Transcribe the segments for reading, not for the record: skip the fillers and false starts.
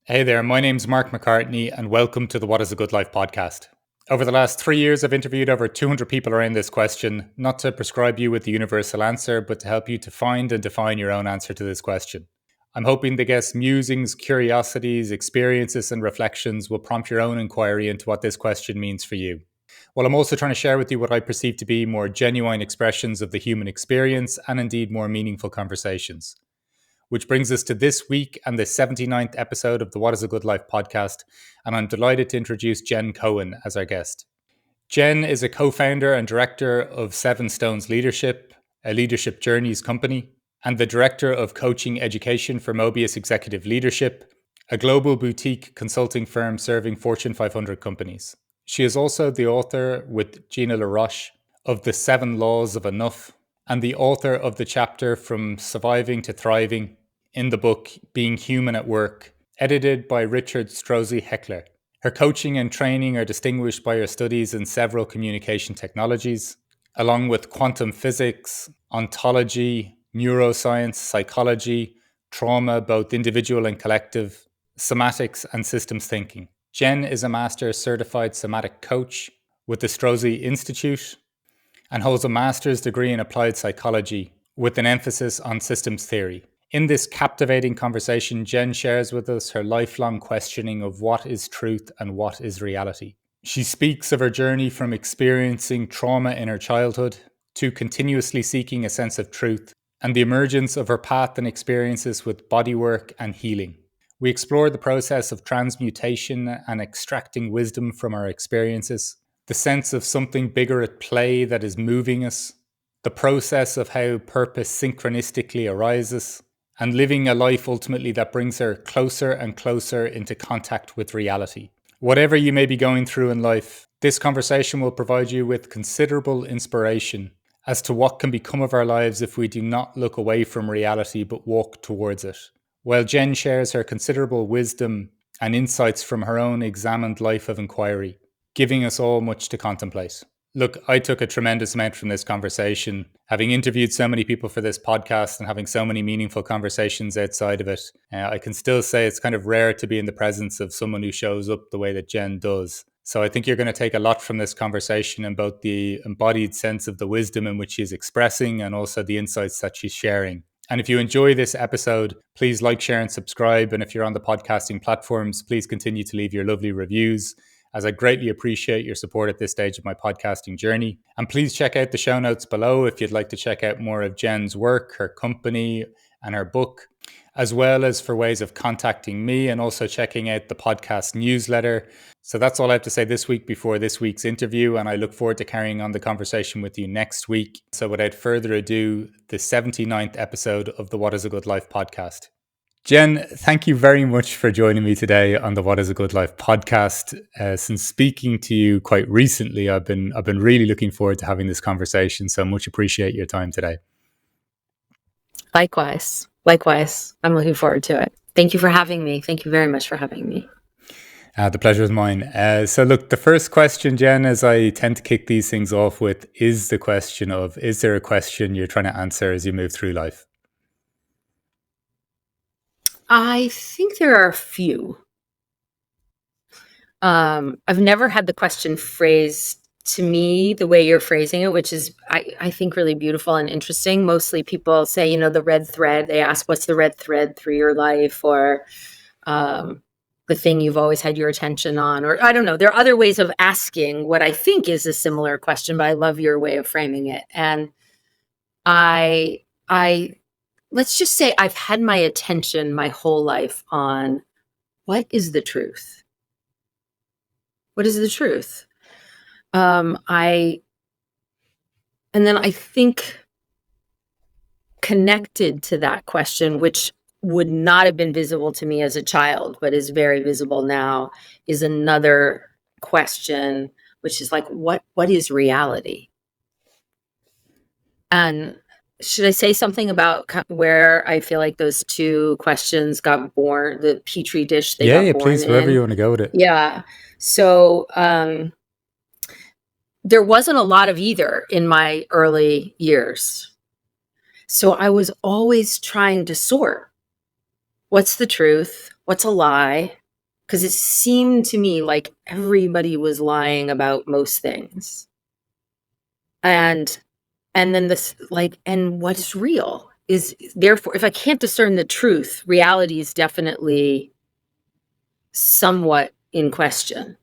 Hey there, my name's Mark McCartney, and welcome to the What is a Good Life podcast. Over the last 3 years, I've interviewed over 200 people around this question, not to prescribe you with the universal answer, but to help you to find and define your own answer to this question. I'm hoping the guests' musings, curiosities, experiences, and reflections will prompt your own inquiry into what this question means for you. While I'm also trying to share with you what I perceive to be more genuine expressions of the human experience and indeed more meaningful conversations. Which brings us to this week and the 79th episode of the What is a Good Life podcast, and I'm delighted to introduce Jen Cohen as our guest. Jen is a co-founder and director of Seven Stones Leadership, a leadership journeys company, and the director of coaching education for Mobius Executive Leadership, a global boutique consulting firm serving Fortune 500 companies. She is also the author with Gina LaRoche of The 7 Laws of Enough, and the author of the chapter From Surviving to Thriving in the book Being Human at Work, edited by Richard Strozzi Heckler. Her coaching and training are distinguished by her studies in several communication technologies, along with quantum physics, ontology, neuroscience, psychology, trauma, both individual and collective, somatics, and systems thinking. Jen is a Master Certified Somatic Coach with the Strozzi Institute and holds a master's degree in applied psychology with an emphasis on systems theory. In this captivating conversation, Jen shares with us her lifelong questioning of what is truth and what is reality. She speaks of her journey from experiencing trauma in her childhood to continuously seeking a sense of truth and the emergence of her path and experiences with bodywork and healing. We explore the process of transmutation and extracting wisdom from our experiences, the sense of something bigger at play that is moving us, the process of how purpose synchronistically arises, and living a life ultimately that brings her closer and closer into contact with reality. Whatever you may be going through in life, this conversation will provide you with considerable inspiration as to what can become of our lives if we do not look away from reality but walk towards it. While Jen shares her considerable wisdom and insights from her own examined life of inquiry, giving us all much to contemplate. Look, I took a tremendous amount from this conversation. Having interviewed so many people for this podcast and having so many meaningful conversations outside of it, I can still say it's kind of rare to be in the presence of someone who shows up the way that Jen does. So I think you're going to take a lot from this conversation and both the embodied sense of the wisdom in which she's expressing and also the insights that she's sharing. And if you enjoy this episode, please like, share, and subscribe. And if you're on the podcasting platforms, please continue to leave your lovely reviews, as I greatly appreciate your support at this stage of my podcasting journey. And please check out the show notes below if you'd like to check out more of Jen's work, her company, and her book, as well as for ways of contacting me and also checking out the podcast newsletter. So that's all I have to say this week before this week's interview, and I look forward to carrying on the conversation with you next week. So without further ado, the 79th episode of the What is a Good Life podcast. Jen, thank you very much for joining me today on the What is a Good Life podcast. Since speaking to you quite recently, I've been really looking forward to having this conversation. So much appreciate your time today. Likewise. I'm looking forward to it. Thank you for having me. Thank you very much for having me. The pleasure is mine. So look, the first question, Jen, as I tend to kick these things off with, is the question of, is there a question you're trying to answer as you move through life? I think there are a few. I've never had the question phrased to me the way you're phrasing it, which is, I think, really beautiful and interesting. Mostly people say, the red thread. They ask, what's the red thread through your life? Or the thing you've always had your attention on. Or I don't know. There are other ways of asking what I think is a similar question, but I love your way of framing it. And let's just say I've had my attention my whole life on what is the truth? What is the truth? And then I think connected to that question, which would not have been visible to me as a child, but is very visible now, is another question, which is like, what is reality? And should I say something about where I feel like those two questions got born, the petri dish they got born in? Yeah, please, wherever you want to go with it. Yeah. So there wasn't a lot of either in my early years. So I was always trying to sort. What's the truth? what's a lie? Because it seemed to me like everybody was lying about most things. And then this, like, and what's real is, therefore, if I can't discern the truth, reality is definitely somewhat in question.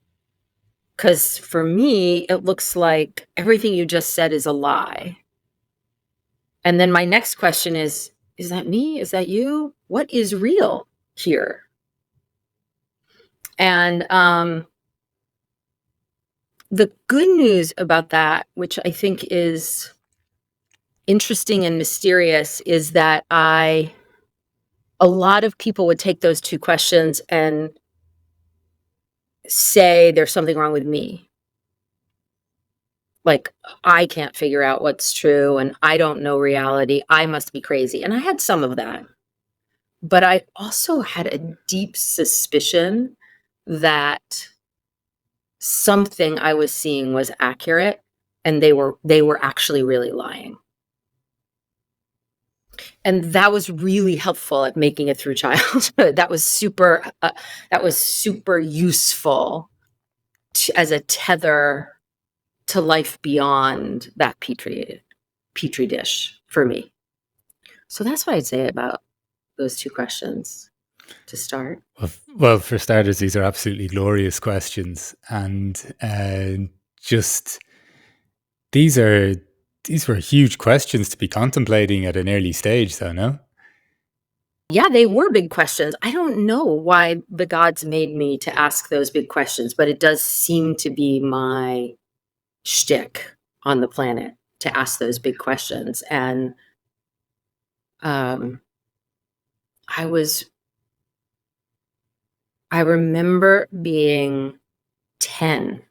Because for me, it looks like everything you just said is a lie. And then my next question is that me? Is that you? What is real here? And the good news about that, which I think is interesting and mysterious, is that a lot of people would take those two questions and say there's something wrong with me. Like, I can't figure out what's true and I don't know reality. I must be crazy. And I had some of that. But I also had a deep suspicion that something I was seeing was accurate and they were actually really lying. And that was really helpful at making it through childhood. That was super useful as a tether to life beyond that petri dish for me. So that's what I'd say about those two questions to start. Well, for starters, these are absolutely glorious questions, and just these were huge questions to be contemplating at an early stage, though, no? Yeah, they were big questions. I don't know why the gods made me to ask those big questions, but it does seem to be my shtick on the planet to ask those big questions. And I remember being 10.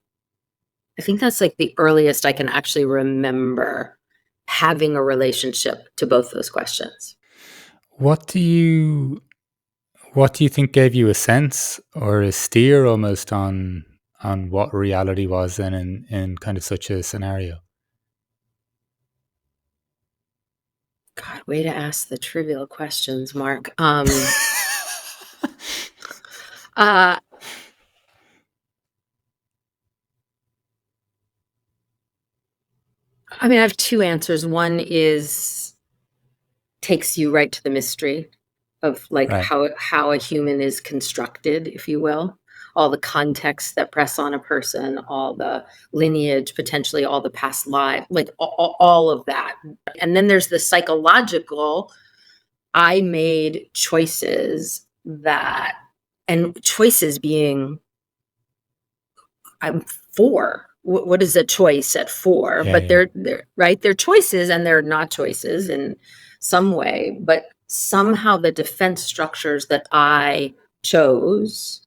I think that's like the earliest I can actually remember having a relationship to both those questions. What do you think gave you a sense or a steer almost on what reality was then in kind of such a scenario? God, way to ask the trivial questions, Mark. Uh, I mean, I have two answers. One is takes you right to the mystery of like Right. how a human is constructed, if you will, all the contexts that press on a person, all the lineage, potentially all the past life, like all of that. And then there's the psychological. I made choices that, and choices being, I'm 4. What is a choice at 4? Yeah, But yeah. they're right. They're choices, and they're not choices in some way. But somehow the defense structures that I chose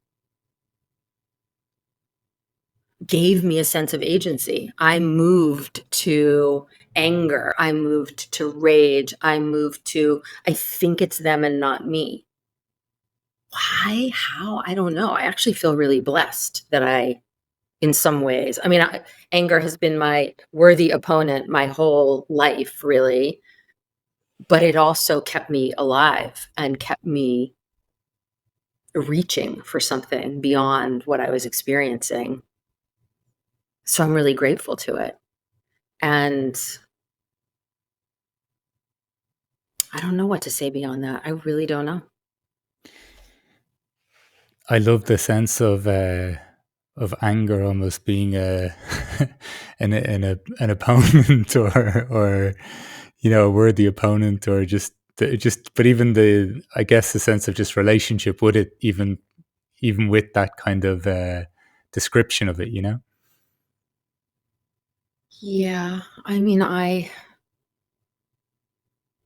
gave me a sense of agency. I moved to anger. I moved to rage. I moved to, I think it's them and not me. Why? How? I don't know. I actually feel really blessed that in some ways, I mean, anger has been my worthy opponent my whole life, really. But it also kept me alive and kept me reaching for something beyond what I was experiencing. So I'm really grateful to it. And I don't know what to say beyond that. I really don't know. I love the sense of anger almost being an opponent or a worthy opponent, or just but even I guess the sense of just relationship with it, even with that kind of description of it. Yeah, I mean,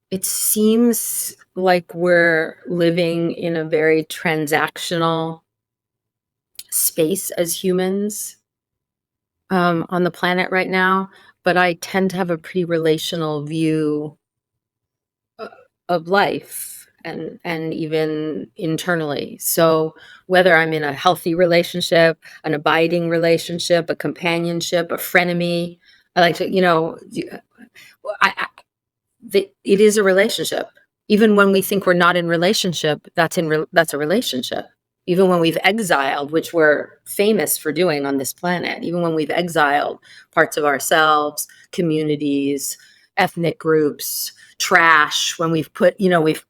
it seems like we're living in a very transactional space as humans on the planet right now, but I tend to have a pretty relational view of life and even internally. So whether I'm in a healthy relationship, an abiding relationship, a companionship, a frenemy, I like to, it is a relationship. Even when we think we're not in relationship, that's a relationship. even when we've exiled, which we're famous for doing on this planet, even when we've exiled parts of ourselves, communities, ethnic groups, trash, when we've put,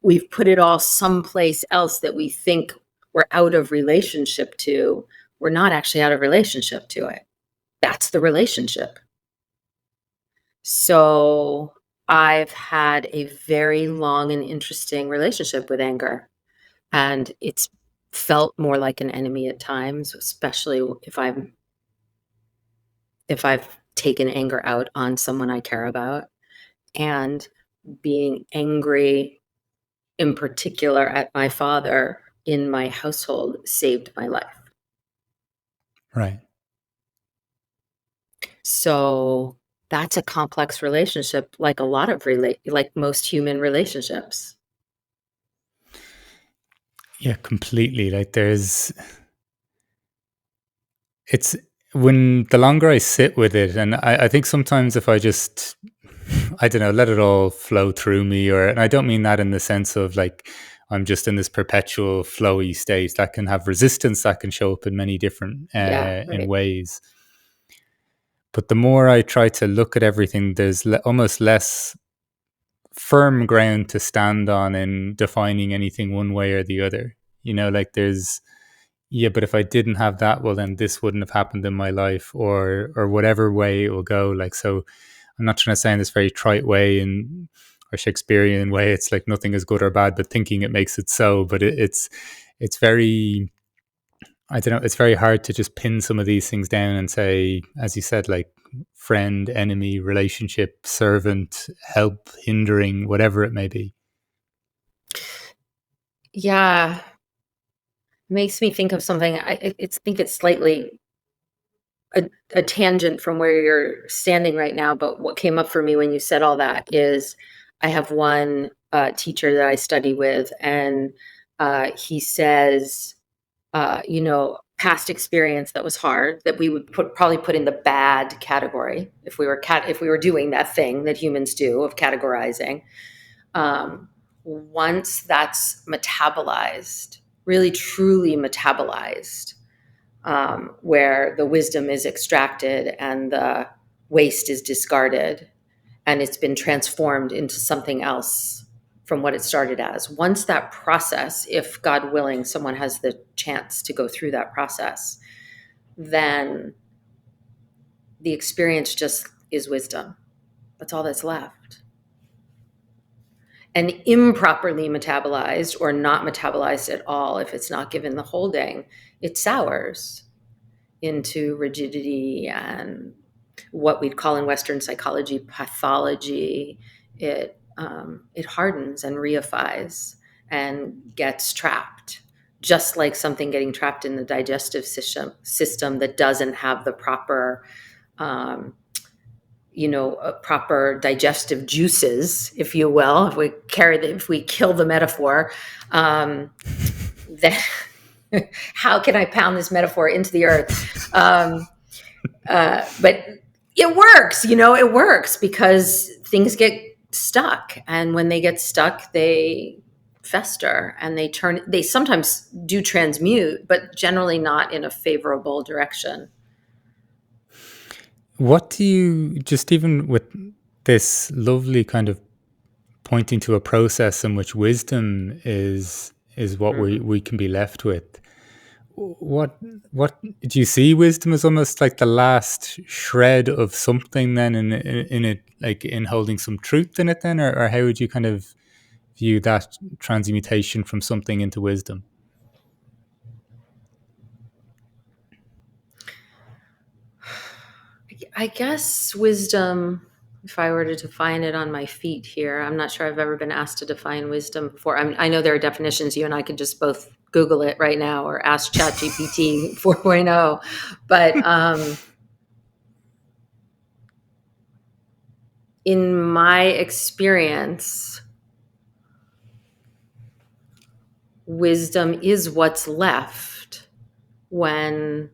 we've put it all someplace else that we think we're out of relationship to, we're not actually out of relationship to it. That's the relationship. So I've had a very long and interesting relationship with anger, and it's felt more like an enemy at times, especially if I've taken anger out on someone I care about. And being angry in particular at my father in my household saved my life. Right. So that's a complex relationship, like a lot of like most human relationships. Yeah, completely. Like it's when the longer I sit with it, and I think sometimes if I just, I don't know, let it all flow through me, and I don't mean that in the sense of like I'm just in this perpetual flowy state that can have resistance that can show up in many different Yeah, in right. ways. But the more I try to look at everything, there's almost less firm ground to stand on in defining anything one way or the other. Like there's, yeah, but if I didn't have that, well, then this wouldn't have happened in my life, or whatever way it will go. Like, so I'm not trying to say in this very trite way or Shakespearean way. It's like nothing is good or bad, but thinking it makes it so. But it's very, I don't know. It's very hard to just pin some of these things down and say, as you said, like friend, enemy, relationship, servant, help, hindering, whatever it may be. Yeah, makes me think of something. Think it's slightly a tangent from where you're standing right now, but what came up for me when you said all that is I have one teacher that I study with, and he says, past experience that was hard that we would probably put in the bad category if we were doing that thing that humans do of categorizing. Once that's metabolized, really truly metabolized, where the wisdom is extracted and the waste is discarded, and it's been transformed into something else from what it started as. Once that process, if God willing, someone has the chance to go through that process, then the experience just is wisdom. That's all that's left. And improperly metabolized or not metabolized at all, if it's not given the holding, it sours into rigidity and what we'd call in Western psychology pathology. It hardens and reifies and gets trapped, just like something getting trapped in the digestive system that doesn't have the proper proper digestive juices, if you will. If we kill the metaphor, then how can I pound this metaphor into the earth? But it works, it works because things get stuck. And when they get stuck, they fester and they sometimes do transmute, but generally not in a favorable direction. What do you, just even with this lovely kind of pointing to a process in which wisdom is what we can be left with. What do you see wisdom as almost like the last shred of something then in it, like in holding some truth in it then, or how would you kind of view that transmutation from something into wisdom? I guess wisdom, if I were to define it on my feet here, I'm not sure I've ever been asked to define wisdom before. I know there are definitions. You and I could just both Google it right now or ask ChatGPT 4.0. But in my experience, wisdom is what's left when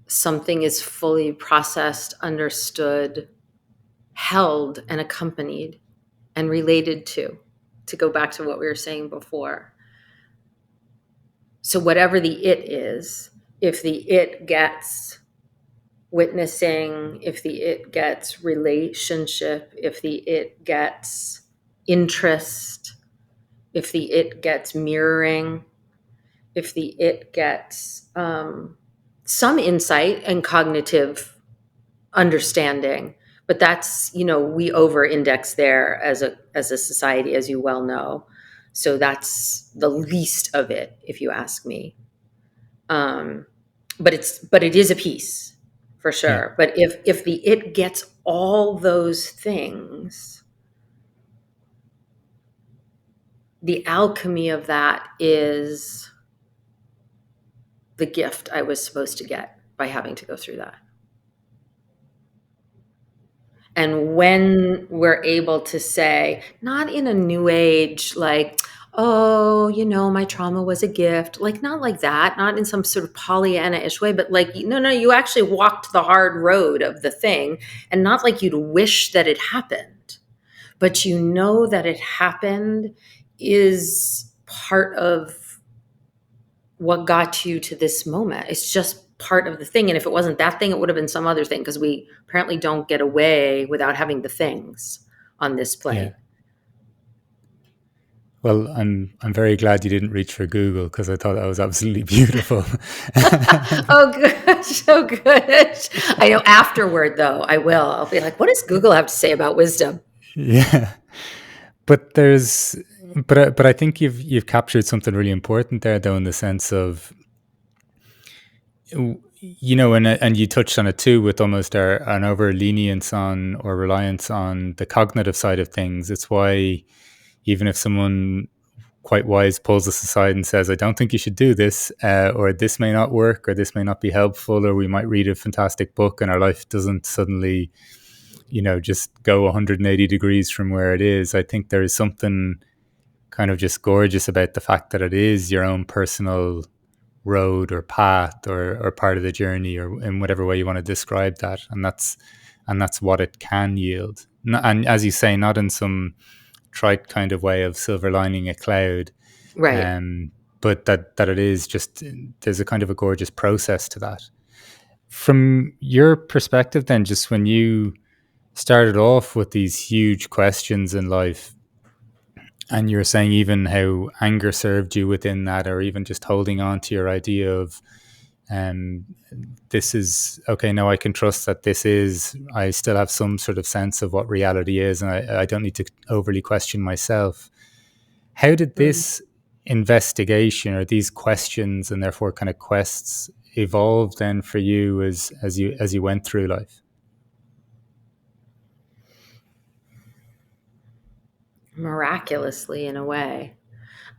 something is fully processed, understood, held, and accompanied and related to go back to what we were saying before. So whatever the it is, if the it gets witnessing, if the it gets relationship, if the it gets interest, if the it gets mirroring, if the it gets some insight and cognitive understanding, but that's, we over index there as a society, as you well know. So that's the least of it, if you ask me. um but it is a piece for Yeah. sure. But if the it gets all those things, the alchemy of that is the gift I was supposed to get by having to go through that. And when we're able to say, not in a new age, like, oh, my trauma was a gift, like, not like that, not in some sort of Pollyanna-ish way, but like, no, no, you actually walked the hard road of the thing, and not like you'd wish that it happened, but that it happened is part of what got you to this moment. It's just part of the thing. And if it wasn't that thing, it would have been some other thing, because we apparently don't get away without having the things on this Yeah. plane. Well, I'm very glad you didn't reach for Google, because I thought that was absolutely beautiful. Oh, good. So good. I know afterward, though, I will. I'll be like, what does Google have to say about wisdom? Yeah. But there's but I think you've captured something really important there, though, in the sense of, and you touched on it too, with almost an over lenience on, or reliance on, the cognitive side of things. It's why, even if someone quite wise pulls us aside and says, I don't think you should do this, or this may not work, or this may not be helpful, or we might read a fantastic book and our life doesn't suddenly, just go 180 degrees from where it is. I think there is something kind of just gorgeous about the fact that it is your own personal road or path, or part of the journey, or in whatever way you want to describe that. And that's what it can yield. And as you say, not in some trite kind of way of silver lining a cloud, Right. um, but that it is just, there's a kind of a gorgeous process to that. From your perspective, then, just when you started off with these huge questions in life, and you're saying even how anger served you within that, or even just holding on to your idea of, um, this is okay, now I can trust that I still have some sort of sense of what reality is, and I don't need to overly question myself. How did Mm. this investigation, or these questions, and therefore kind of quests, evolve then for you as you went through life? Miraculously, in a way.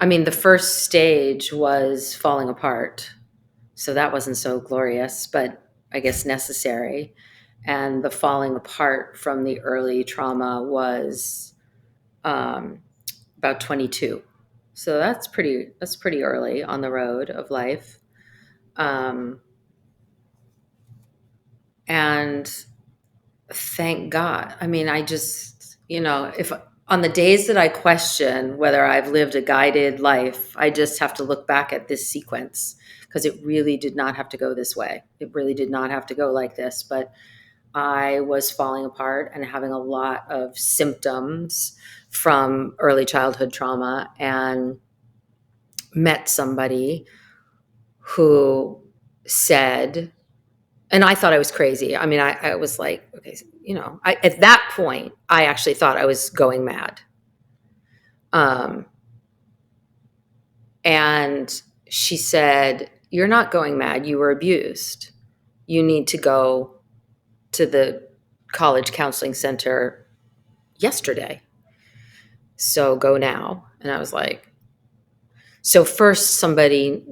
I mean, the first stage was falling apart. So that wasn't so glorious, but I guess necessary. And the falling apart from the early trauma was um, about 22. So that's pretty early on the road of life. Um, and thank God. I mean, I just, if on the days that I question whether I've lived a guided life, I just have to look back at this sequence, because it really did not have to go this way. It really did not have to go like this. But I was falling apart and having a lot of symptoms from early childhood trauma, and met somebody who said, and I thought I was crazy. I mean, I was like, okay, at that point, I actually thought I was going mad. Um, and she said, you're not going mad. You were abused. You need to go to the college counseling center yesterday. So go now. And I was like, so first somebody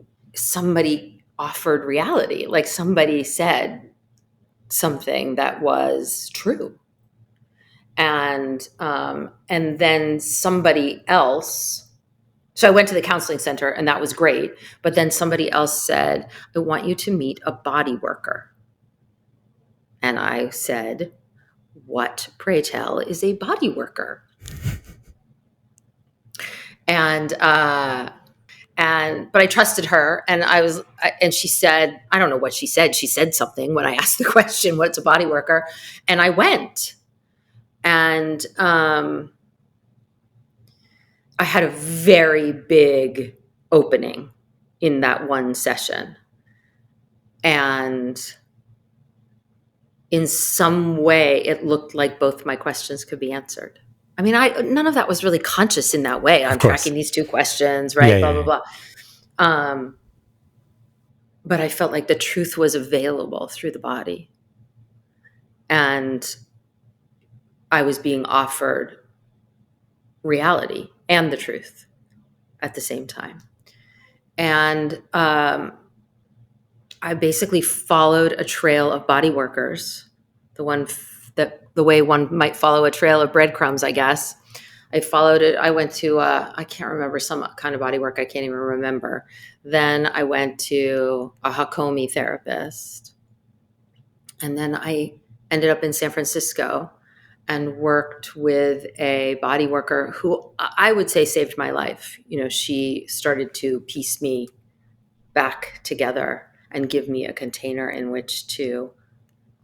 offered reality. Like, somebody said something that was true. And then somebody else, so I went to the counseling center, and that was great, but then somebody else said, I want you to meet a body worker. And I said, what, pray tell, is a body worker? And But I trusted her, and she said, I don't know what she said. She said something when I asked the question, what's a body worker? And I went, and I had a very big opening in that one session. And in some way, it looked like both my questions could be answered. I mean, none of that was really conscious in that way. I'm tracking these 2 questions, right? Yeah, Blah, yeah, blah, blah. But I felt like the truth was available through the body. And I was being offered reality and the truth at the same time. And I basically followed a trail of body workers, the way one might follow a trail of breadcrumbs, I guess. I followed it. I went to, I can't remember, some kind of body work. I can't even remember. Then I went to a Hakomi therapist. And then I ended up in San Francisco and worked with a body worker who I would say saved my life. You know, she started to piece me back together and give me a container in which to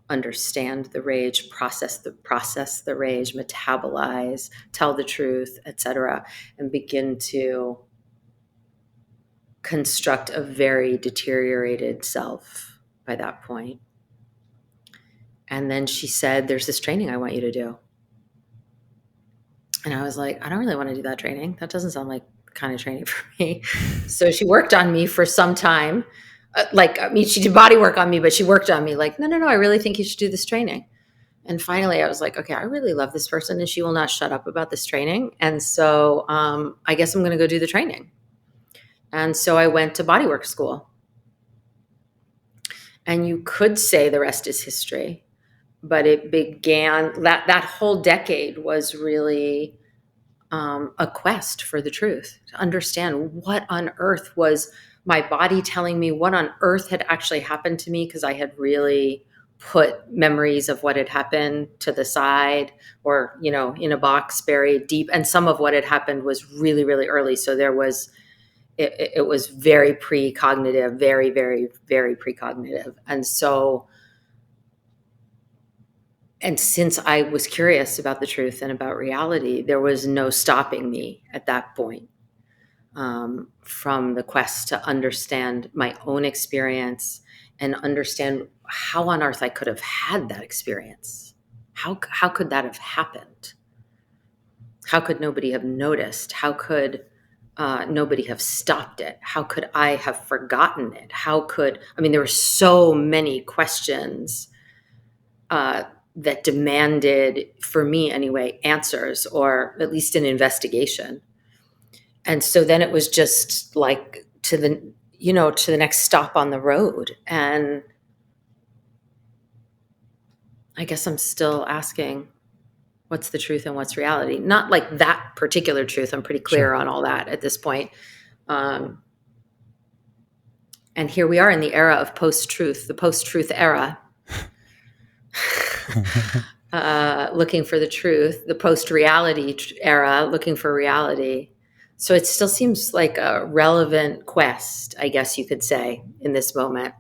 understand the rage, process the rage, metabolize, tell the truth, etc., and begin to construct a very deteriorated self by that point. And then she said, there's this training I want you to do. And I was like, I don't really want to do that training. That doesn't sound like the kind of training for me. So she worked on me for some time. She did body work on me, but she worked on me like, no, I really think you should do this training. And finally I was like, okay, I really love this person and she will not shut up about this training. And so I guess I'm going to go do the training. And so I went to bodywork school. And you could say the rest is history, but it began, that whole decade was really a quest for the truth, to understand what on earth was my body telling me, what on earth had actually happened to me, because I had really put memories of what had happened to the side, or, you know, in a box buried deep. And some of what had happened was really, really early. So there was, it was very precognitive, very, very, very precognitive. And so, and since I was curious about the truth and about reality, there was no stopping me at that point from the quest to understand my own experience and understand how on earth I could have had that experience. How could that have happened? How could nobody have noticed? How could nobody have stopped it? How could I have forgotten it? There were so many questions that demanded, for me anyway, answers, or at least an investigation. And so then it was just like to the next stop on the road. And I guess I'm still asking, what's the truth and what's reality? Not like that particular truth. I'm pretty clear on all that at this point. And here we are in the era of post-truth, the post-truth era. Looking for the truth, the post-reality era, looking for reality. So it still seems like a relevant quest, I guess you could say, in this moment.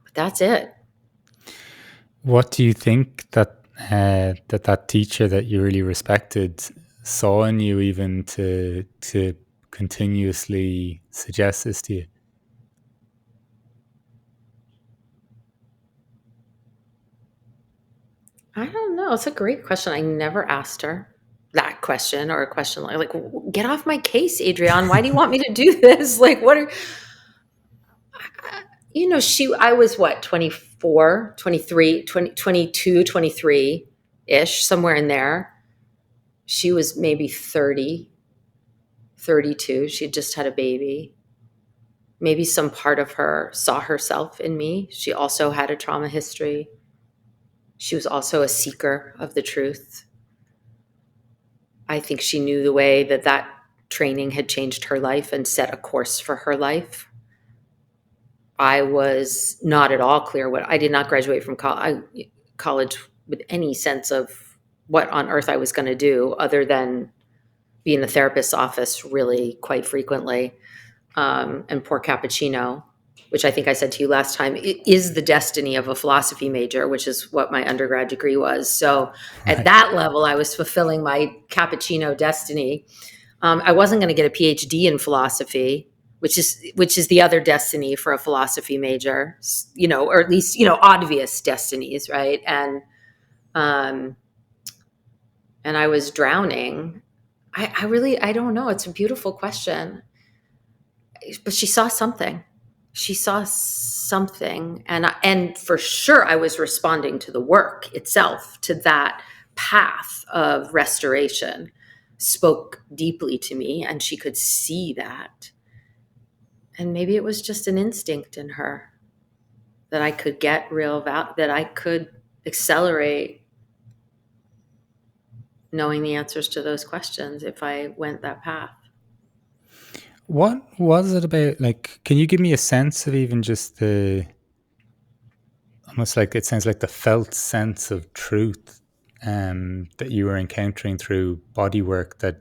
But that's it. What do you think that that teacher that you really respected saw in you, even to continuously suggest this to you? I don't know. It's a great question. I never asked her that question, or a question like, get off my case, Adrienne. Why do you want me to do this? Like, what are, I was what, 24, 23, 20, 22, 23-ish, somewhere in there. She was maybe 30, 32. She had just had a baby. Maybe some part of her saw herself in me. She also had a trauma history. She was also a seeker of the truth. I think she knew the way that training had changed her life and set a course for her life. I was not at all clear I did not graduate from college with any sense of what on earth I was going to do, other than be in the therapist's office really quite frequently. and pour cappuccino, which I think I said to you last time, it is the destiny of a philosophy major, which is what my undergrad degree was. So at Right. that level, I was fulfilling my cappuccino destiny. I wasn't going to get a PhD in philosophy, which is the other destiny for a philosophy major, or at least obvious destinies, right? Um, and I was drowning. I don't know. It's a beautiful question, but she saw something. She saw something, and for sure, I was responding to the work itself, to that path of restoration. Spoke deeply to me, and she could see that. And maybe it was just an instinct in her that I could get that I could accelerate knowing the answers to those questions if I went that path. What was it about? Like, can you give me a sense of even just the, almost like it sounds like the felt sense of truth that you were encountering through body work that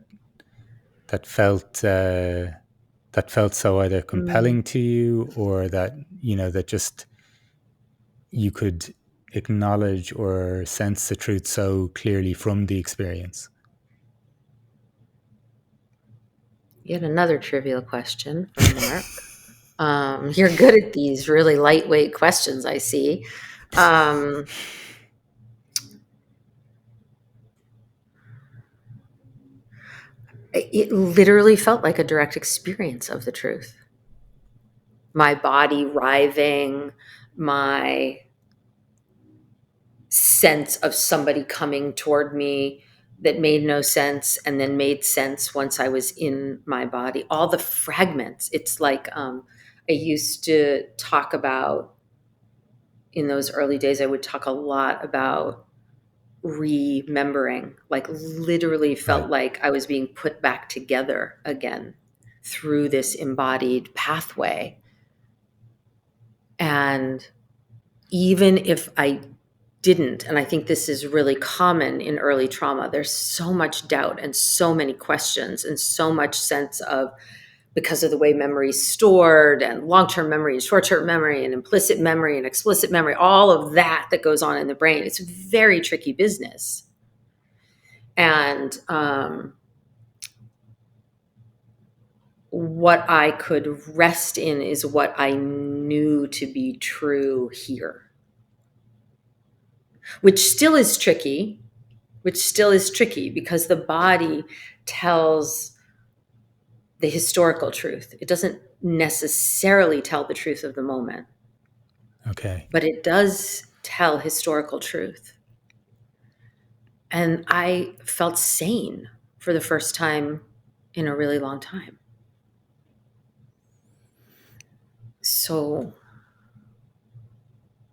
felt that felt so either Mm. compelling to you, or that that just you could acknowledge or sense the truth so clearly from the experience? Yet another trivial question from Mark. You're good at these really lightweight questions, I see. Um, it literally felt like a direct experience of the truth. My body writhing, my sense of somebody coming toward me that made no sense and then made sense once I was in my body. All the fragments. It's like I used to talk about in those early days, I would talk a lot about remembering, like literally felt Right. like I was being put back together again through this embodied pathway. And even if I didn't, and I think this is really common in early trauma, there's so much doubt and so many questions and so much sense of, because of the way memory is stored, and long-term memory and short-term memory and implicit memory and explicit memory, all of that goes on in the brain. It's a very tricky business. And what I could rest in is what I knew to be true here, which still is tricky, because the body tells the historical truth. It doesn't necessarily tell the truth of the moment, Okay. but it does tell historical truth. And I felt sane for the first time in a really long time. So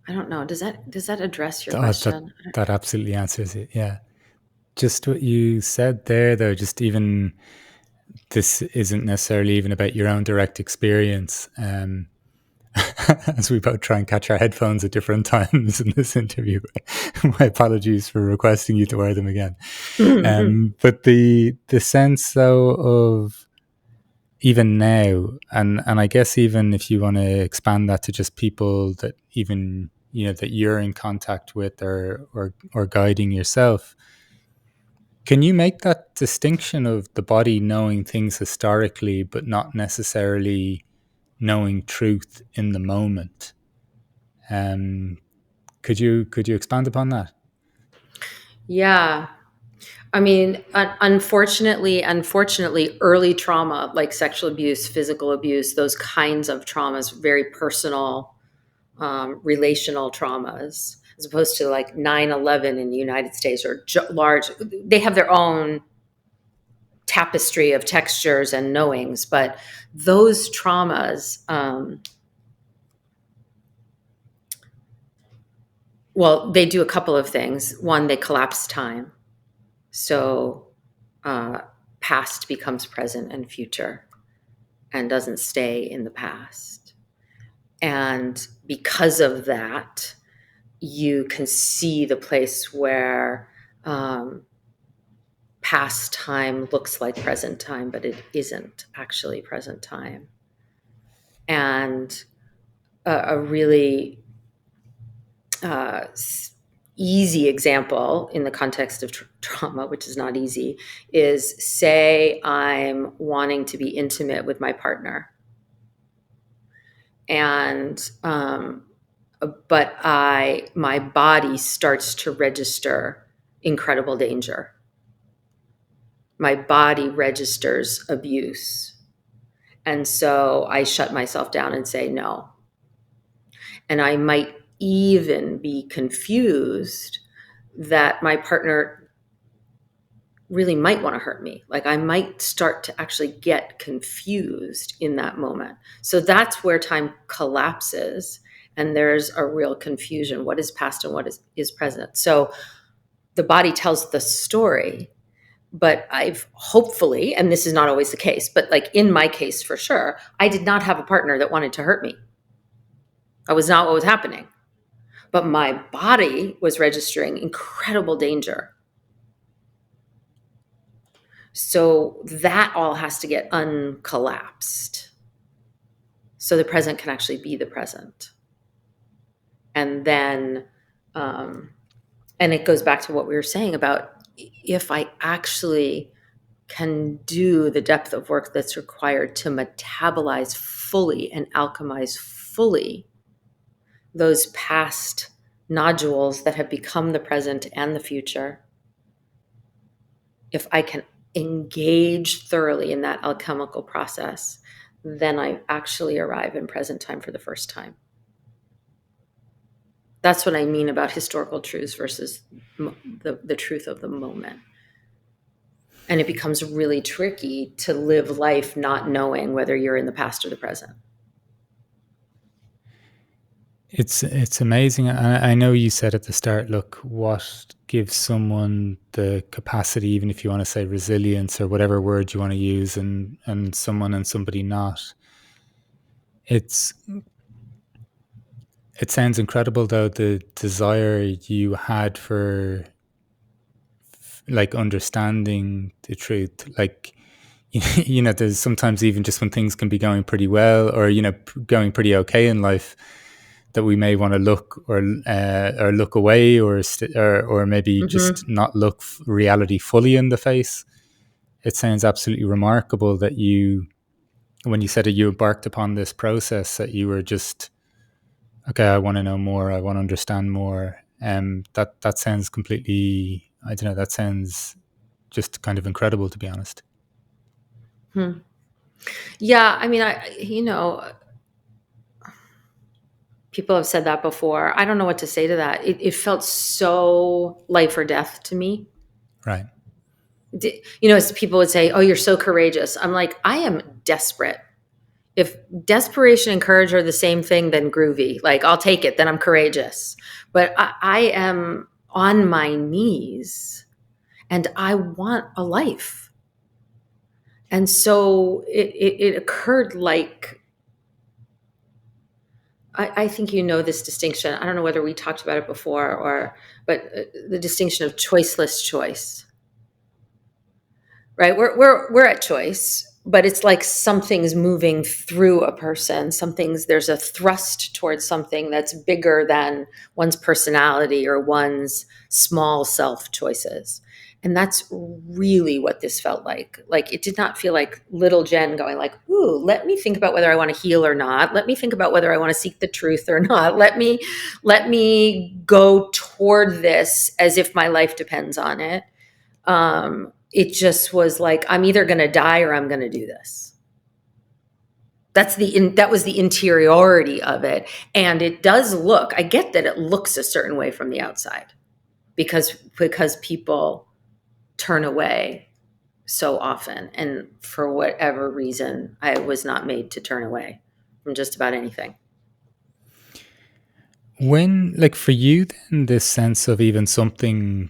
I don't know. Does that address your That question? that absolutely answers it. Yeah. Just what you said there, though, just even this isn't necessarily even about your own direct experience. As we both try and catch our headphones at different times in this interview, my apologies for requesting you to wear them again. But the sense, though, of even now, and I guess even if you want to expand that to just people that even that you're in contact with, or guiding yourself, can you make that distinction of the body knowing things historically, but not necessarily knowing truth in the moment? Um, could you expand upon that? Yeah. I mean, unfortunately, early trauma like sexual abuse, physical abuse, those kinds of traumas, very personal, relational traumas, as opposed to like 9/11 in the United States, or large, they have their own tapestry of textures and knowings, but those traumas, well, they do a couple of things. One, they collapse time. So uh, past becomes present and future and doesn't stay in the past. And because of that, you can see the place where past time looks like present time, but it isn't actually present time. And a really easy example in the context of trauma, which is not easy, is say I'm wanting to be intimate with my partner. And but my body starts to register incredible danger. My body registers abuse. And so I shut myself down and say no. And I might even be confused that my partner really might want to hurt me. Like I might start to actually get confused in that moment. So that's where time collapses and there's a real confusion. What is past and what is present? So the body tells the story, but I've hopefully, and this is not always the case, but like in my case for sure, I did not have a partner that wanted to hurt me. That was not what was happening. But my body was registering incredible danger. So that all has to get uncollapsed so the present can actually be the present. And then, and it goes back to what we were saying about if I actually can do the depth of work that's required to metabolize fully and alchemize fully those past nodules that have become the present and the future, if I can engage thoroughly in that alchemical process, then I actually arrive in present time for the first time. That's what I mean about historical truths versus the truth of the moment. And it becomes really tricky to live life not knowing whether you're in the past or the present. It's amazing. I know you said at the start, look, what gives someone the capacity, even if you want to say resilience or whatever word you want to use, and someone and somebody not. It sounds incredible though, the desire you had for like understanding the truth. Like you know, there's sometimes even just when things can be going pretty well or going pretty okay in life, that we may want to look or look away or maybe just not look reality fully in the face. It sounds absolutely remarkable that you, when you said that you embarked upon this process, that you were just, okay, I want to know more, I want to understand more. That sounds completely, I don't know, that sounds just kind of incredible, to be honest. Yeah, I mean, people have said that before. I don't know what to say to that. It felt so life or death to me. Right. As people would say, oh, you're so courageous. I'm like, I am desperate. If desperation and courage are the same thing, then groovy. Like, I'll take it. Then I'm courageous. But I am on my knees and I want a life. And so it occurred like, I think this distinction. I don't know whether we talked about it before but the distinction of choiceless choice. Right? We're at choice, but it's like something's moving through a person. There's a thrust towards something that's bigger than one's personality or one's small self choices. And that's really what this felt like. Like, it did not feel like little Jen going like, ooh, let me think about whether I want to heal or not. Let me think about whether I want to seek the truth or not. Let me go toward this as if my life depends on it. It just was like, I'm either going to die or I'm going to do this. That was the interiority of it. And it does look, I get that it looks a certain way from the outside because people turn away so often. And for whatever reason, I was not made to turn away from just about anything. When, like, for you then, this sense of even something,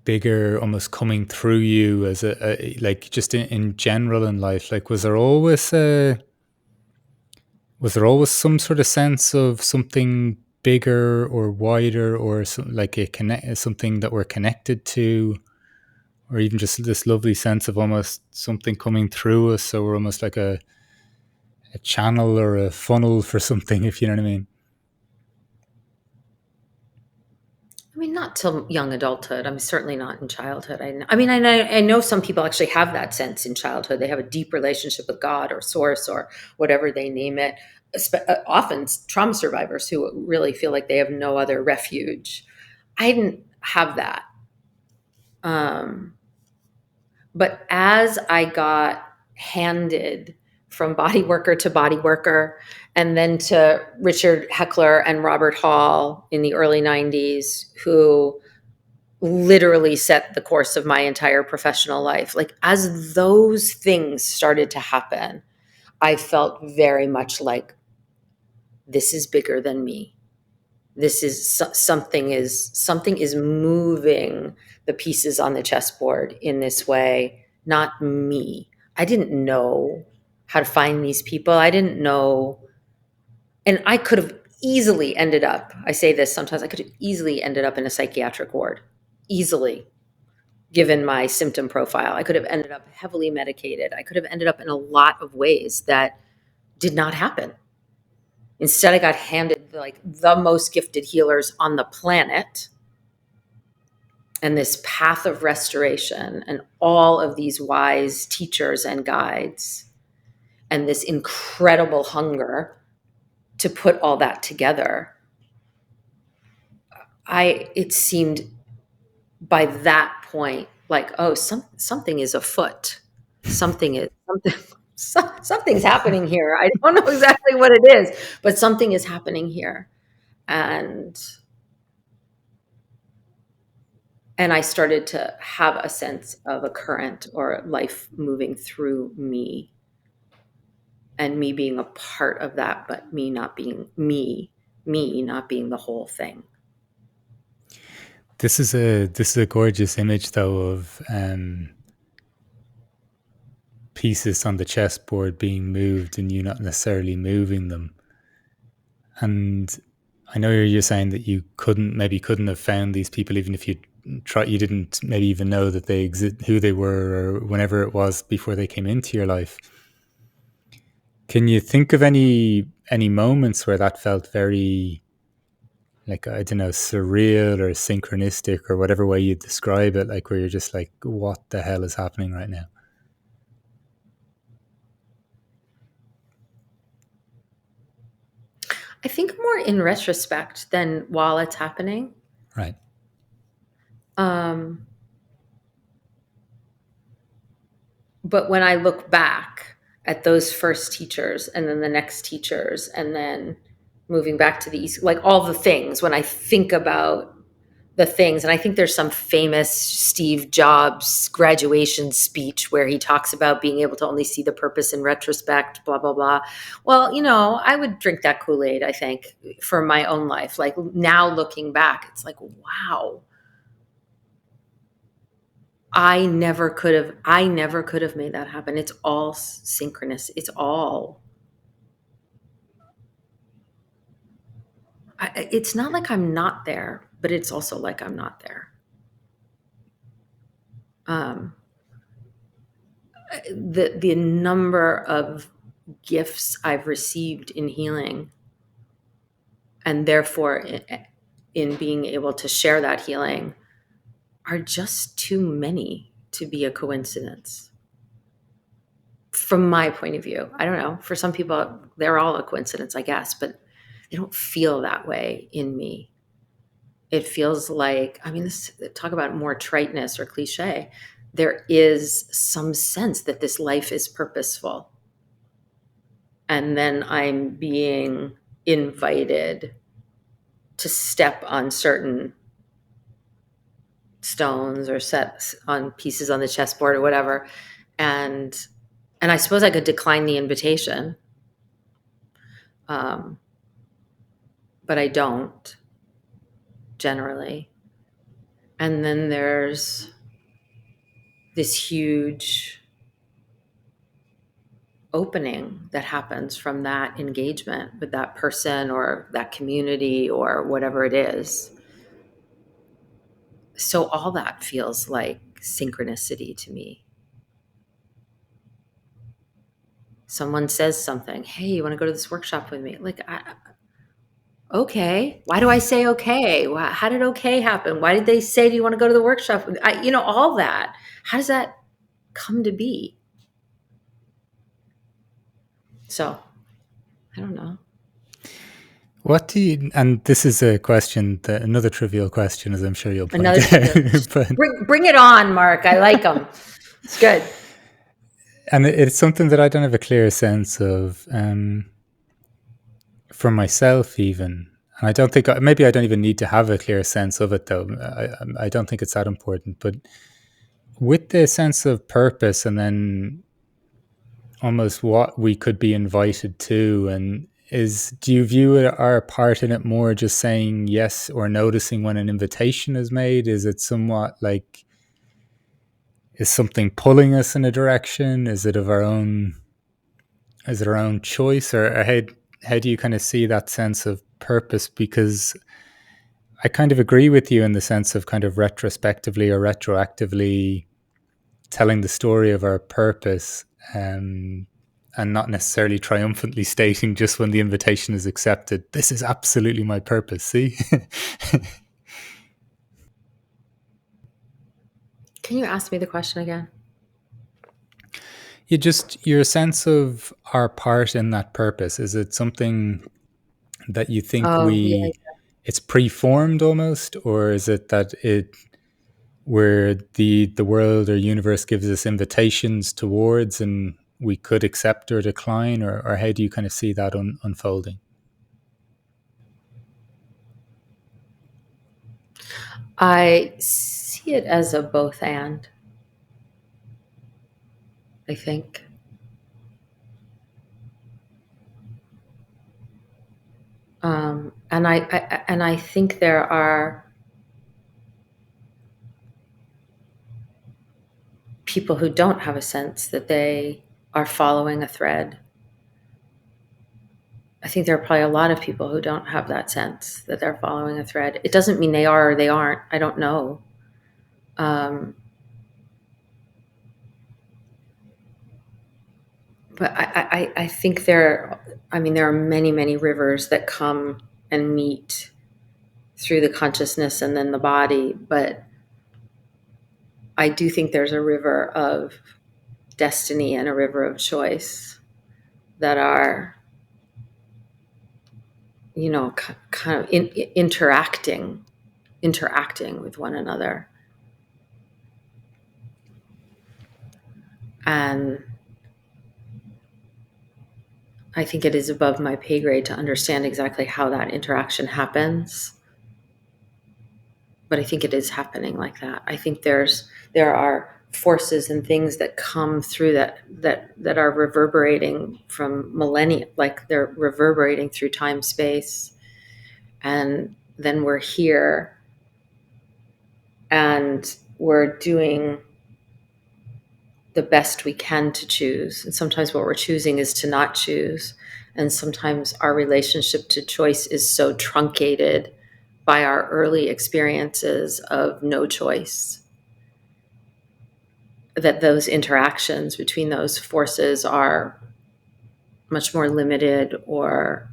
bigger almost coming through you as a like just in general in life, like was there always some sort of sense of something bigger or wider or something that we're connected to, or even just this lovely sense of almost something coming through us. So we're almost like a channel or a funnel for something, if you know what I mean. I mean, not till young adulthood. I'm certainly not in childhood. I know some people actually have that sense in childhood. They have a deep relationship with God or source or whatever they name it. Often trauma survivors who really feel like they have no other refuge. I didn't have that. Um, but as I got handed from body worker to body worker, and then to Richard Heckler and Robert Hall in the early 90s, who literally set the course of my entire professional life. Like, as those things started to happen, I felt very much like this is bigger than me. This is something is moving the pieces on the chessboard in this way, not me. I didn't know how to find these people. I didn't know, and I could have easily ended up, I say this sometimes, I could have easily ended up in a psychiatric ward. Easily. Given my symptom profile, I could have ended up heavily medicated. I could have ended up in a lot of ways that did not happen. Instead, I got handed like the most gifted healers on the planet and this path of restoration and all of these wise teachers and guides and this incredible hunger to put all that together. It seemed by that point like, oh, something is afoot. Something's happening here. I don't know exactly what it is, but something is happening here. And I started to have a sense of a current or life moving through me, and me being a part of that, but me not being me not being the whole thing. This is a gorgeous image, though, of pieces on the chessboard being moved and you not necessarily moving them. And I know you're saying that you couldn't have found these people even if you tried. You didn't maybe even know that they exist, who they were, or whenever it was before they came into your life. Can you think of any moments where that felt very, like, I don't know, surreal or synchronistic or whatever way you describe it, like where you're just like, what the hell is happening right now? I think more in retrospect than while it's happening. Right. Um, but when I look back at those first teachers and then the next teachers and then moving back to the East, like all the things, when I think about the things, and I think there's some famous Steve Jobs graduation speech where he talks about being able to only see the purpose in retrospect, blah, blah, blah. Well, I would drink that Kool-Aid, I think, for my own life. Like, now looking back, it's like, wow, I never could have made that happen. It's all synchronous. It's not like I'm not there, but it's also like I'm not there. The number of gifts I've received in healing, and therefore in being able to share that healing, are just too many to be a coincidence. From my point of view, I don't know. For some people, they're all a coincidence, I guess, but they don't feel that way in me. It feels like, talk about more triteness or cliche. There is some sense that this life is purposeful. And then I'm being invited to step on certain stones or set on pieces on the chessboard or whatever. And I suppose I could decline the invitation. But I don't generally. And then there's this huge opening that happens from that engagement with that person or that community or whatever it is. So all that feels like synchronicity to me. Someone says something, hey, you want to go to this workshop with me? Like, okay. Why do I say okay? How did okay happen? Why did they say, do you want to go to the workshop? All that. How does that come to be? So, I don't know. What do you, and this is a question, another trivial question, as I'm sure you'll point Another out. But, bring it on, Mark. I like them. It's good. and it's something that I don't have a clear sense of for myself, even. And I don't think, maybe I don't even need to have a clear sense of it, though. I don't think it's that important. But with the sense of purpose and then almost what we could be invited to, and do you view our part in it more just saying yes or noticing when an invitation is made? Is it somewhat like, is something pulling us in a direction? Is it our own choice? Or how do you kind of see that sense of purpose? Because I kind of agree with you in the sense of kind of retrospectively or retroactively telling the story of our purpose, and not necessarily triumphantly stating just when the invitation is accepted, this is absolutely my purpose. See? Can you ask me the question again? Your sense of our part in that purpose. Is it something that you think Yeah. it's preformed almost, or is it that where the world or universe gives us invitations towards and we could accept or decline, or how do you kind of see that unfolding? I see it as a both and, I think. And I think there are people who don't have a sense that they are following a thread. I think there are probably a lot of people who don't have that sense that they're following a thread. It doesn't mean they are or they aren't. I don't know. But I think there are many, many rivers that come and meet through the consciousness and then the body. But I do think there's a river of destiny and a river of choice that are, kind of interacting with one another. And I think it is above my pay grade to understand exactly how that interaction happens. But I think it is happening like that. I think there are forces and things that come through that are reverberating from millennia, like they're reverberating through time, space. And then we're here and we're doing the best we can to choose. And sometimes what we're choosing is to not choose. And sometimes our relationship to choice is so truncated by our early experiences of no choice that those interactions between those forces are much more limited, or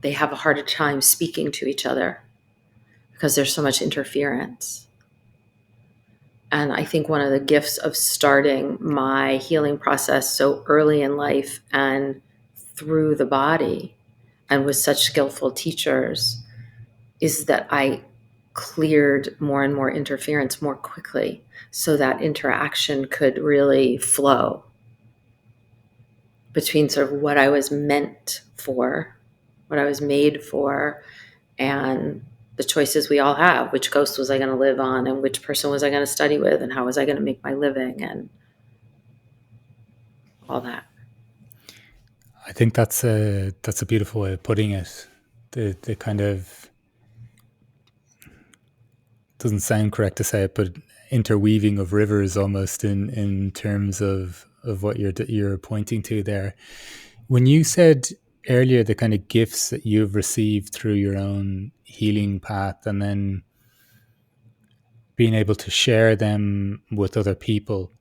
they have a harder time speaking to each other because there's so much interference. And I think one of the gifts of starting my healing process so early in life and through the body and with such skillful teachers is that I cleared more and more interference more quickly so that interaction could really flow between sort of what I was meant for, what I was made for, and the choices we all have. Which coast was I going to live on, and which person was I going to study with, and how was I going to make my living, and all that. I think that's a beautiful way of putting it. The kind of, doesn't sound correct to say it, but interweaving of rivers almost in terms of what you're pointing to there. When you said earlier the kind of gifts that you've received through your own healing path, and then being able to share them with other people.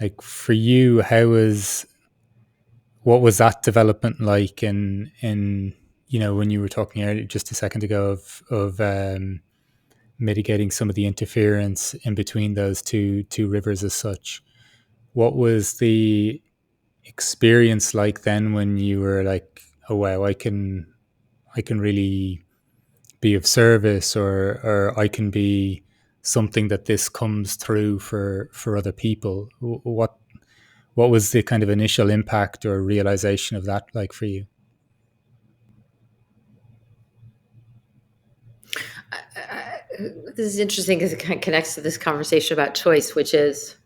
Like for you, what was that development like in when you were talking earlier just a second ago of mitigating some of the interference in between those two rivers as such? What was the experience like then when you were like, oh wow, I can really be of service, or I can be something that this comes through for other people? What was the kind of initial impact or realization of that like for you? This is interesting because it kind of connects to this conversation about choice, which is,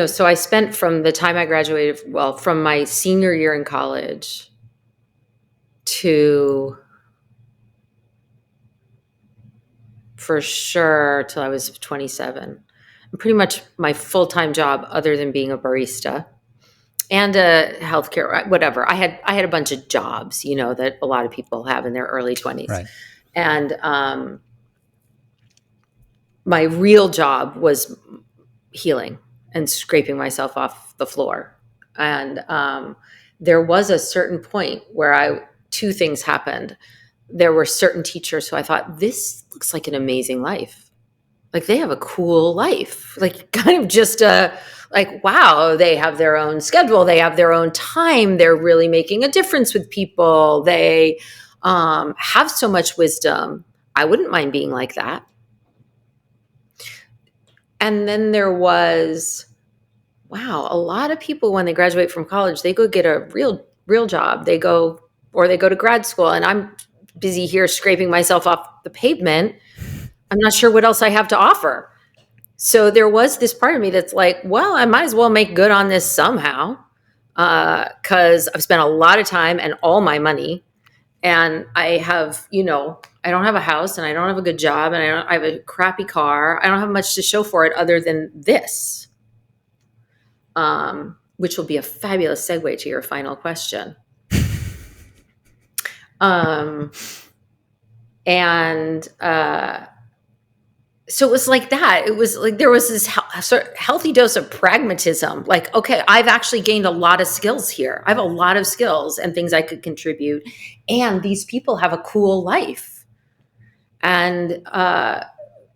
so I spent from the time I graduated, well, from my senior year in college to for sure till I was 27. And pretty much my full-time job, other than being a barista and a healthcare, whatever. I had a bunch of jobs, that a lot of people have in their early 20s. Right. And my real job was healing and scraping myself off the floor. And there was a certain point where two things happened. There were certain teachers who I thought, this looks like an amazing life. Like they have a cool life, like kind of just like, wow, they have their own schedule. They have their own time. They're really making a difference with people. They have so much wisdom. I wouldn't mind being like that. And then there was, wow, a lot of people when they graduate from college, they go get a real job. They go to grad school, and I'm busy here scraping myself off the pavement. I'm not sure what else I have to offer. So there was this part of me that's like, well, I might as well make good on this somehow, because I've spent a lot of time and all my money, and I have, I don't have a house, and I don't have a good job, and I have a crappy car. I don't have much to show for it other than this, which will be a fabulous segue to your final question. So it was like that. It was like there was this sort of healthy dose of pragmatism. Like, okay, I've actually gained a lot of skills here. I have a lot of skills and things I could contribute. And these people have a cool life. And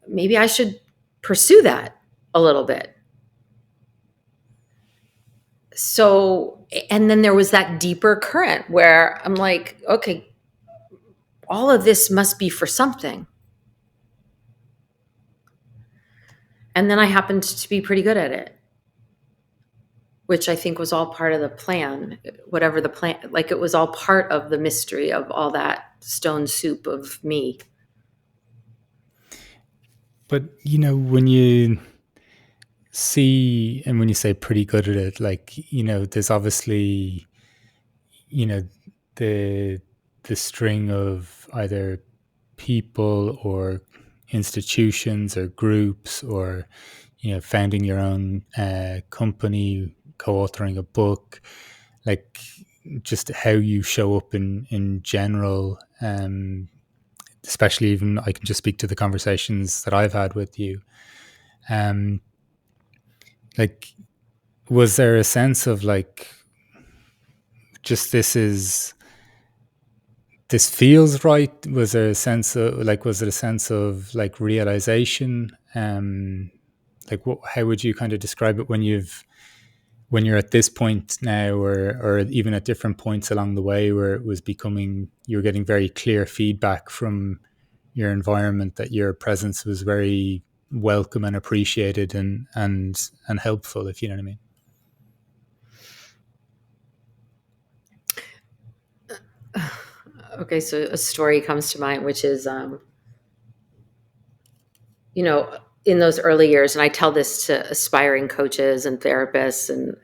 maybe I should pursue that a little bit. So, and then there was that deeper current where I'm like, okay, all of this must be for something. And then I happened to be pretty good at it, which I think was all part of the plan, whatever the plan, like it was all part of the mystery of all that stone soup of me. But, when you see, and when you say pretty good at it, like, there's obviously, the string of either people or institutions or groups, or founding your own company, co-authoring a book, like just how you show up in general, especially even I can just speak to the conversations that I've had with you. Like, was there a sense of like, just this feels right? Was there a sense of like, was it a sense of like realization? Like, how would you kind of describe it when you're at this point now, or even at different points along the way where it was you're getting very clear feedback from your environment that your presence was very welcome and appreciated and helpful, if you know what I mean? Okay, so a story comes to mind, which is, in those early years, and I tell this to aspiring coaches and therapists and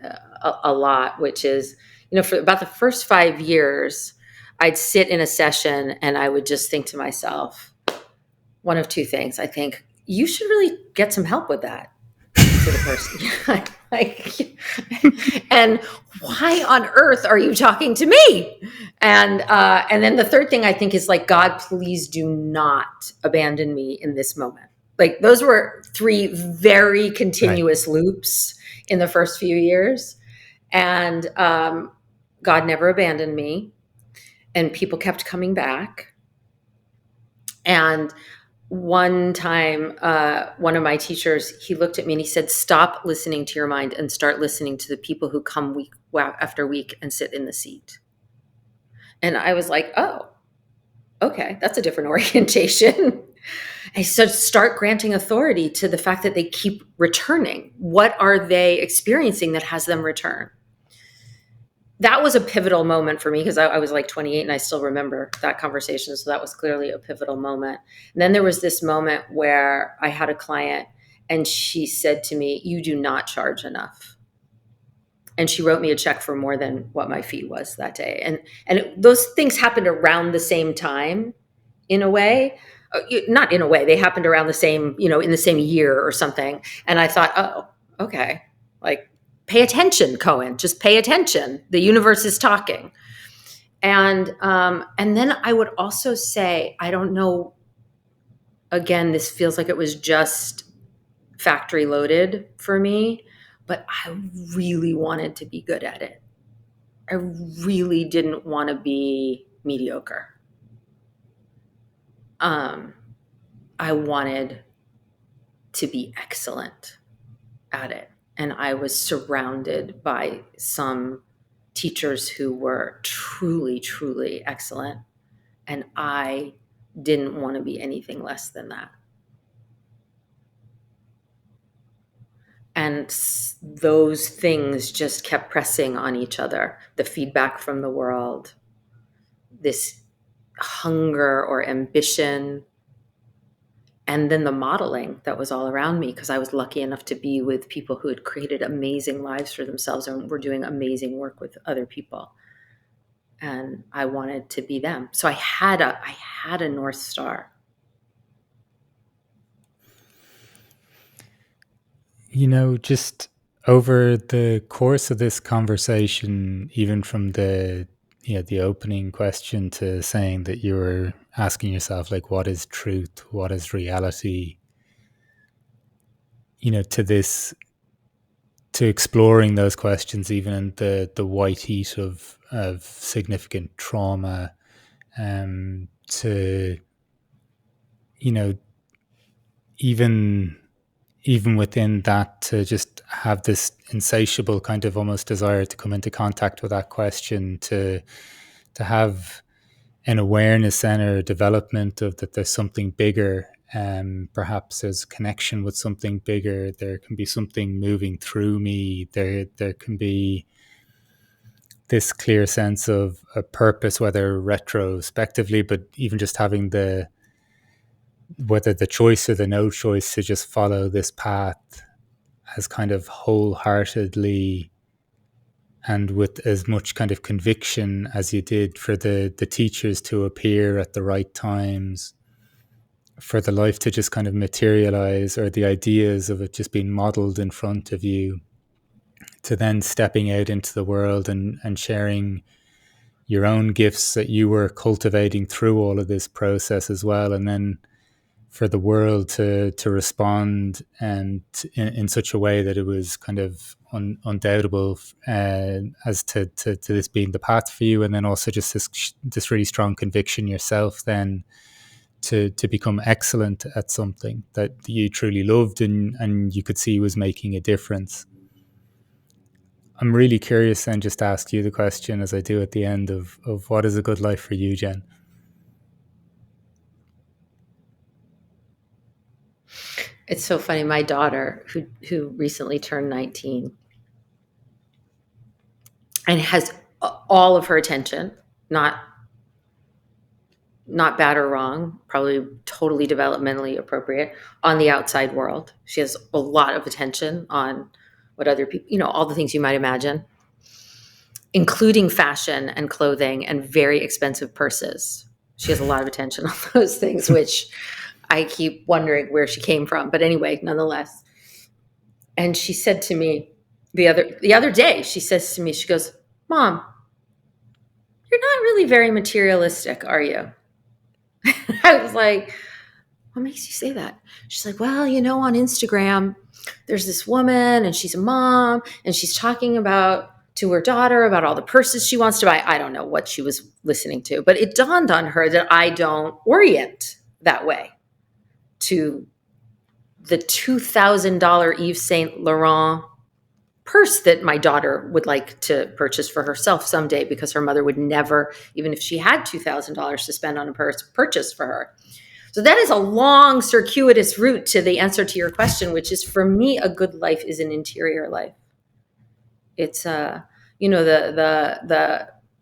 a lot, which is, for about the first 5 years, I'd sit in a session and I would just think to myself, one of two things. I think, you should really get some help with that, to the person. Like, and why on earth are you talking to me? And then the third thing I think is like, God, please do not abandon me in this moment. Like those were three very Right. continuous loops in the first few years. And God never abandoned me. And people kept coming back. And one time, one of my teachers, he looked at me and he said, stop listening to your mind and start listening to the people who come week after week and sit in the seat. And I was like, oh, okay, that's a different orientation. I said, start granting authority to the fact that they keep returning. What are they experiencing that has them return? That was a pivotal moment for me because I was like 28 and I still remember that conversation. So that was clearly a pivotal moment. And then there was this moment where I had a client and she said to me, you do not charge enough. And she wrote me a check for more than what my fee was that day. Those things happened around the same time in a way. Not in a way, they happened around the same, in the same year or something. And I thought, oh, okay, like, pay attention, Cohen. Just pay attention. The universe is talking. And then I would also say, I don't know. Again, this feels like it was just factory loaded for me, but I really wanted to be good at it. I really didn't want to be mediocre. I wanted to be excellent at it. And I was surrounded by some teachers who were truly, truly excellent. And I didn't want to be anything less than that. And those things just kept pressing on each other. The feedback from the world, this hunger or ambition, and then the modeling that was all around me, because I was lucky enough to be with people who had created amazing lives for themselves and were doing amazing work with other people. And I wanted to be them. So I had a North Star. Just over the course of this conversation, even from the opening question to saying that you were asking yourself, like, what is truth? What is reality? To this, to exploring those questions, even in the white heat of significant trauma, to, even within that, to just have this insatiable kind of almost desire to come into contact with that question, to have an awareness and a development of that there's something bigger, perhaps there's connection with something bigger, there can be something moving through me, there can be this clear sense of a purpose, whether retrospectively, but even just having whether the choice or the no choice to just follow this path as kind of wholeheartedly and with as much kind of conviction as you did, for the teachers to appear at the right times, for the life to just kind of materialize, or the ideas of it just being modeled in front of you, to then stepping out into the world and sharing your own gifts that you were cultivating through all of this process as well. And then for the world to respond and in such a way that it was kind of undoubtable, as to this being the path for you, and then also just this really strong conviction yourself then to become excellent at something that you truly loved and you could see was making a difference. I'm really curious then, just to ask you the question, as I do at the end, of what is a good life for you, Jen? It's so funny. My daughter, who recently turned 19 and has all of her attention, not bad or wrong, probably totally developmentally appropriate, on the outside world. She has a lot of attention on what other people, all the things you might imagine, including fashion and clothing and very expensive purses. She has a lot of attention on those things, which I keep wondering where she came from. But anyway, nonetheless. And she said to me, the other day, she says to me, she goes, "Mom, you're not really very materialistic, are you?" I was like, "What makes you say that?" She's like, "Well, on Instagram, there's this woman and she's a mom and she's talking about to her daughter about all the purses she wants to buy." I don't know what she was listening to, but it dawned on her that I don't orient that way to the $2,000 Yves Saint Laurent purse that my daughter would like to purchase for herself someday, because her mother would never, even if she had $2,000 to spend on a purchase for her. So that is a long, circuitous route to the answer to your question, which is, for me, a good life is an interior life. It's the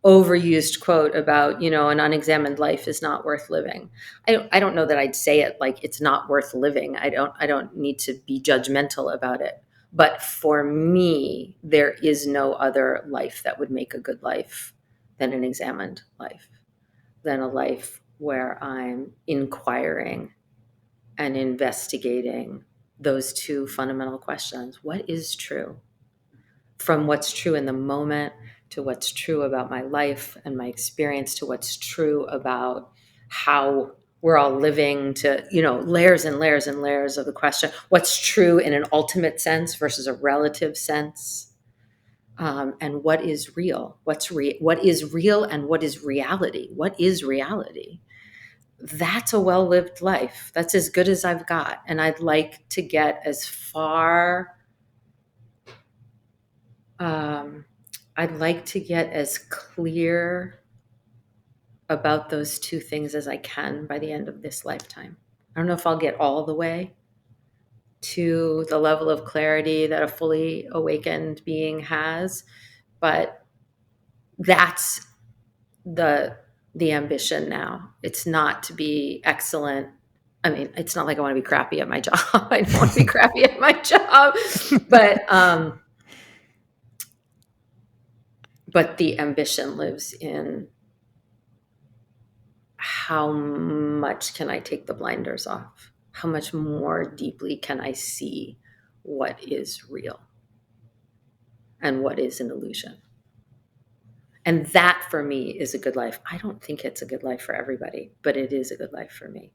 overused quote about, an unexamined life is not worth living. I don't know that I'd say it like it's not worth living. I don't need to be judgmental about it. But for me, there is no other life that would make a good life than an examined life, than a life where I'm inquiring and investigating those two fundamental questions. What is true? From what's true in the moment, to what's true about my life and my experience, to what's true about how we're all living, to, layers and layers and layers of the question. What's true in an ultimate sense versus a relative sense? And what is real? What is real and what is reality? What is reality? That's a well-lived life. That's as good as I've got. And I'd like to get as far I'd like to get as clear about those two things as I can by the end of this lifetime. I don't know if I'll get all the way to the level of clarity that a fully awakened being has, but that's the ambition now. It's not to be excellent. I mean, it's not like I want to be crappy at my job. I don't want to be crappy at my job, but the ambition lives in how much can I take the blinders off? How much more deeply can I see what is real and what is an illusion? And that, for me, is a good life. I don't think it's a good life for everybody, but it is a good life for me.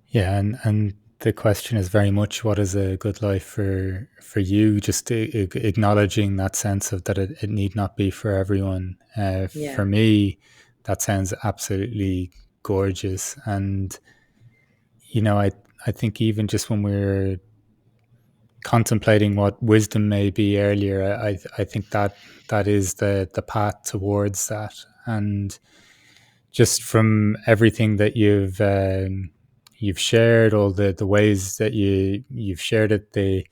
Yeah, and the question is very much, what is a good life for you? Just acknowledging that sense of that it need not be for everyone. Yeah. For me, that sounds absolutely gorgeous. And I think even just when we're contemplating what wisdom may be earlier, I think that is the path towards that. And just from everything that you've shared, all the ways that you've shared it,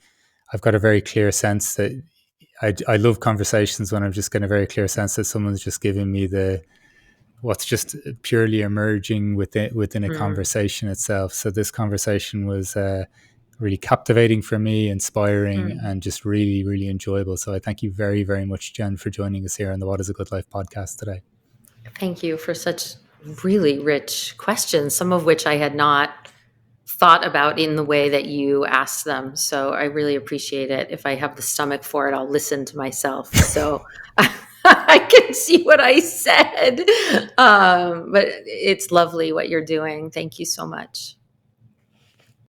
I've got a very clear sense that I love conversations when I'm just getting a very clear sense that someone's just giving me what's just purely emerging within a conversation itself. So this conversation was really captivating for me, inspiring, and just really, really enjoyable. So I thank you very, very much, Jen, for joining us here on the What is a Good Life podcast today. Thank you for such really rich questions, some of which I had not thought about in the way that you asked them. So I really appreciate it. If I have the stomach for it, I'll listen to myself. So I can see what I said. But it's lovely what you're doing. Thank you so much.